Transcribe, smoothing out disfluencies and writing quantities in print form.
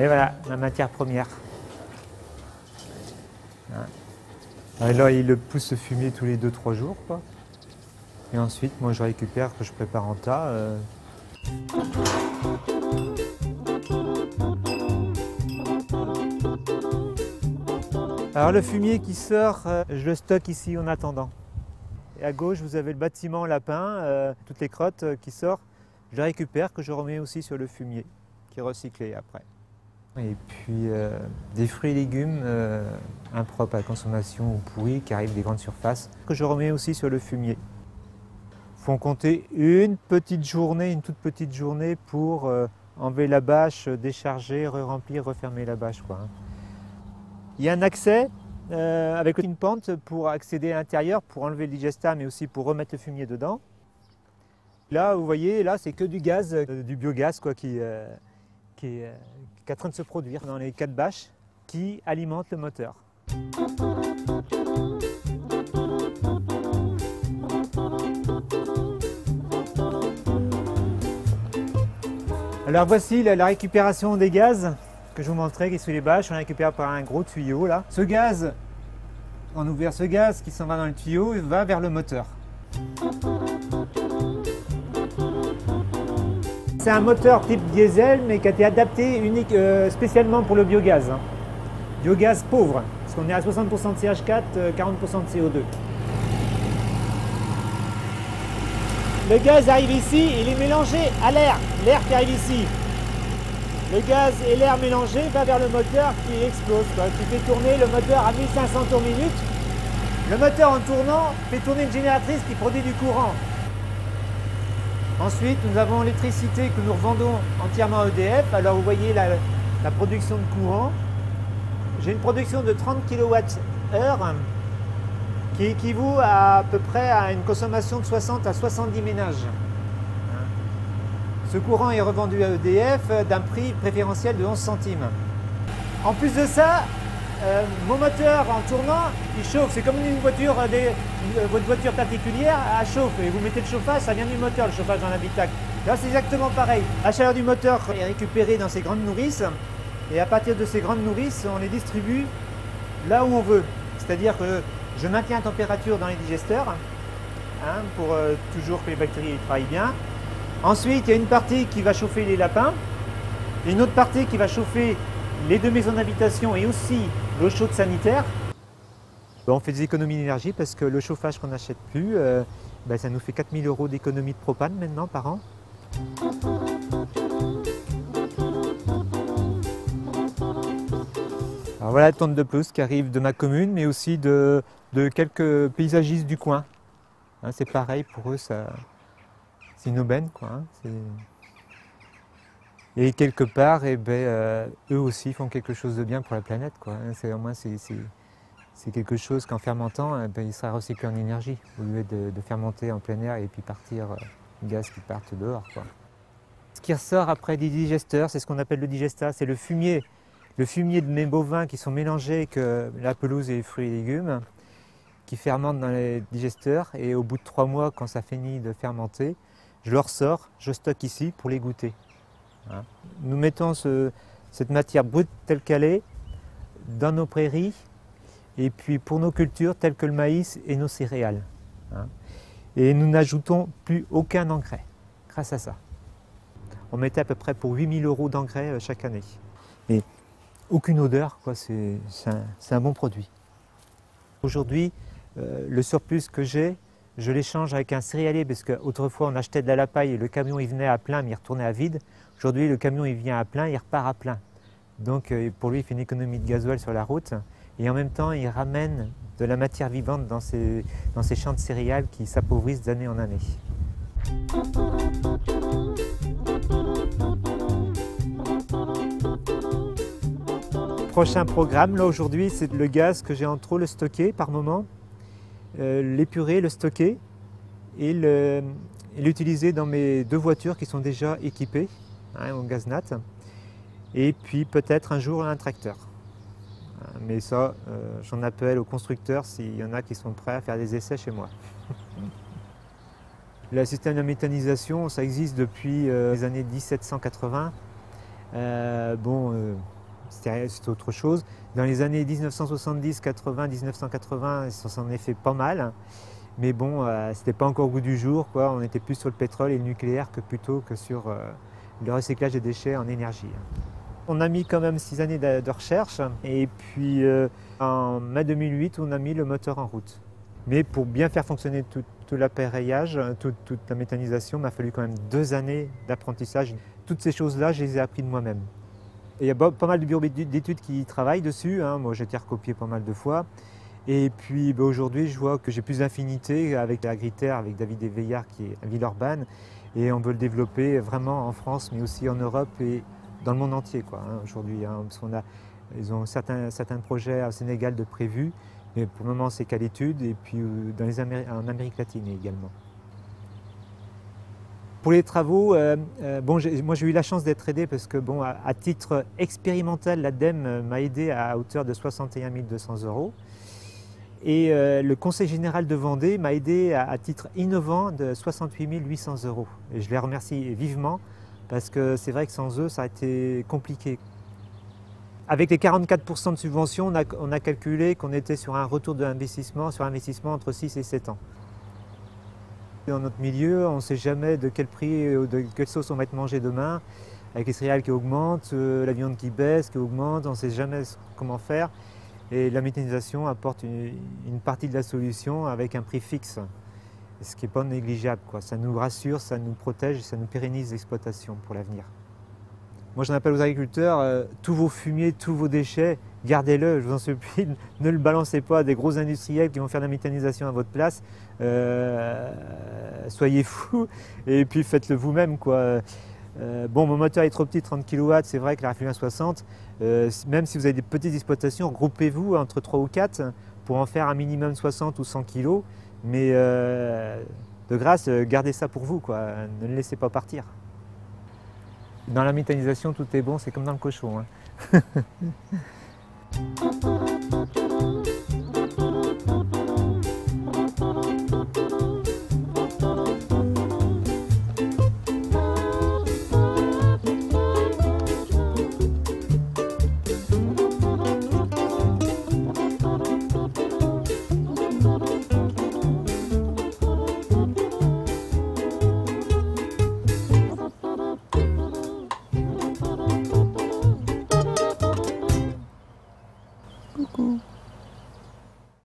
Et voilà, la matière première. Et là, il pousse ce fumier tous les 2-3 jours, quoi. Et ensuite, moi, je récupère, que je prépare en tas. Alors, le fumier qui sort, je le stocke ici en attendant. Et à gauche, vous avez le bâtiment lapin, toutes les crottes qui sortent. Je les récupère, que je remets aussi sur le fumier, qui est recyclé après. Et puis des fruits et légumes impropres à la consommation ou pourris qui arrivent des grandes surfaces, que je remets aussi sur le fumier. Il faut en compter une toute petite journée pour enlever la bâche, décharger, re-remplir, refermer la bâche, quoi. Il y a un accès avec une pente pour accéder à l'intérieur, pour enlever le digestat, mais aussi pour remettre le fumier dedans. Là, vous voyez, là, c'est que du gaz, du biogaz, quoi, qui est en train de se produire dans les 4 bâches qui alimentent le moteur. Alors voici la récupération des gaz que je vous montrais qui est sous les bâches. On la récupère par un gros tuyau là. Ce gaz, on ouvre ce gaz qui s'en va dans le tuyau et va vers le moteur. C'est un moteur type diesel mais qui a été adapté spécialement pour le biogaz. Biogaz pauvre, parce qu'on est à 60% de CH4, 40% de CO2. Le gaz arrive ici, il est mélangé à l'air qui arrive ici. Le gaz et l'air mélangé va vers le moteur qui explose, qui fait tourner le moteur à 1500 tours minute. Le moteur en tournant fait tourner une génératrice qui produit du courant. Ensuite, nous avons l'électricité que nous revendons entièrement à EDF. Alors vous voyez la production de courant. J'ai une production de 30 kWh qui équivaut à peu près à une consommation de 60 à 70 ménages. Ce courant est revendu à EDF d'un prix préférentiel de 11 centimes. En plus de ça, mon moteur en tournant, il chauffe. C'est comme une voiture, votre voiture particulière, elle chauffe. Et vous mettez le chauffage, ça vient du moteur, le chauffage dans l'habitacle. Là, c'est exactement pareil. La chaleur du moteur est récupérée dans ces grandes nourrices. Et à partir de ces grandes nourrices, on les distribue là où on veut. C'est-à-dire que je maintiens la température dans les digesteurs pour toujours que les bactéries travaillent bien. Ensuite, il y a une partie qui va chauffer les lapins, et une autre partie qui va chauffer les 2 maisons d'habitation et aussi l'eau chaude sanitaire. On fait des économies d'énergie parce que le chauffage qu'on n'achète plus, ça nous fait 4 000 € d'économie de propane maintenant par an. Alors voilà la tonne de plus qui arrive de ma commune, mais aussi de quelques paysagistes du coin. C'est pareil pour eux, c'est une aubaine, quoi. Et quelque part, eux aussi font quelque chose de bien pour la planète, quoi. Au moins, c'est quelque chose qu'en fermentant, il sera recyclé en énergie, au lieu de fermenter en plein air et puis partir gaz qui partent dehors, quoi. Ce qui ressort après des digesteurs, c'est ce qu'on appelle le digestat, c'est le fumier de mes bovins qui sont mélangés avec la pelouse et les fruits et légumes, qui fermentent dans les digesteurs, et au bout de 3 mois, quand ça finit de fermenter, je le ressors, je stocke ici pour les goûter. Nous mettons cette matière brute telle qu'elle est dans nos prairies et puis pour nos cultures telles que le maïs et nos céréales. Et nous n'ajoutons plus aucun engrais grâce à ça. On mettait à peu près pour 8 000 € d'engrais chaque année. Et aucune odeur, quoi, c'est un bon produit. Aujourd'hui, le surplus que j'ai, je l'échange avec un céréalier parce qu'autrefois on achetait de la paille et le camion il venait à plein mais il retournait à vide. Aujourd'hui le camion il vient à plein, il repart à plein. Donc pour lui il fait une économie de gasoil sur la route et en même temps il ramène de la matière vivante dans ces champs de céréales qui s'appauvrissent d'année en année. Prochain programme, là aujourd'hui c'est le gaz que j'ai en trop le stocker par moment. L'épurer, le stocker et l'utiliser dans mes 2 voitures qui sont déjà équipées au gaz nat. Et puis peut-être un jour un tracteur. Mais ça, j'en appelle aux constructeurs s'il y en a qui sont prêts à faire des essais chez moi. Le système de méthanisation, ça existe depuis les années 1780. C'était autre chose. Dans les années 1970, 80, 1980, ça s'en est fait pas mal. Mais bon, c'était pas encore au goût du jour, quoi. On était plus sur le pétrole et le nucléaire que plutôt que sur le recyclage des déchets en énergie. On a mis quand même 6 années de recherche et puis en mai 2008, on a mis le moteur en route. Mais pour bien faire fonctionner tout l'appareillage, toute la méthanisation, il m'a fallu quand même 2 années d'apprentissage. Toutes ces choses-là, je les ai apprises de moi-même. Et il y a pas mal de bureaux d'études qui travaillent dessus, hein. Moi, j'ai été recopié pas mal de fois. Et puis aujourd'hui, je vois que j'ai plus d'affinité avec l'Agri-Terre, avec David Éveillard qui est à Villeurbanne. Et on veut le développer vraiment en France, mais aussi en Europe et dans le monde entier, quoi, hein, aujourd'hui. Hein, parce ils ont certains projets au Sénégal de prévus, mais pour le moment, c'est qu'à l'étude, et puis en Amérique latine également. Pour les travaux, moi j'ai eu la chance d'être aidé parce que à titre expérimental, l'ADEME m'a aidé à hauteur de 61 200 €. Et le Conseil général de Vendée m'a aidé à titre innovant de 68 800 €. Et je les remercie vivement parce que c'est vrai que sans eux, ça a été compliqué. Avec les 44% de subvention, on a calculé qu'on était sur un retour d'investissement, sur investissement entre 6 et 7 ans. Dans notre milieu, on ne sait jamais de quel prix ou de quelle sauce on va être mangé demain, avec les céréales qui augmentent, la viande qui baisse, qui augmente, on ne sait jamais comment faire. Et la méthanisation apporte une partie de la solution avec un prix fixe, ce qui n'est pas négligeable, quoi. Ça nous rassure, ça nous protège et ça nous pérennise l'exploitation pour l'avenir. Moi j'en appelle aux agriculteurs, tous vos fumiers, tous vos déchets, gardez-le, je vous en supplie, ne le balancez pas à des gros industriels qui vont faire de la méthanisation à votre place. Soyez fous et puis faites-le vous-même, quoi. Mon moteur est trop petit, 30 kW, c'est vrai que la Refluence 60, même si vous avez des petites exploitations, regroupez-vous entre 3 ou 4 pour en faire un minimum 60 ou 100 kg, mais de grâce, gardez ça pour vous, quoi. Ne le laissez pas partir. Dans la méthanisation, tout est bon, c'est comme dans le cochon, hein. Coucou.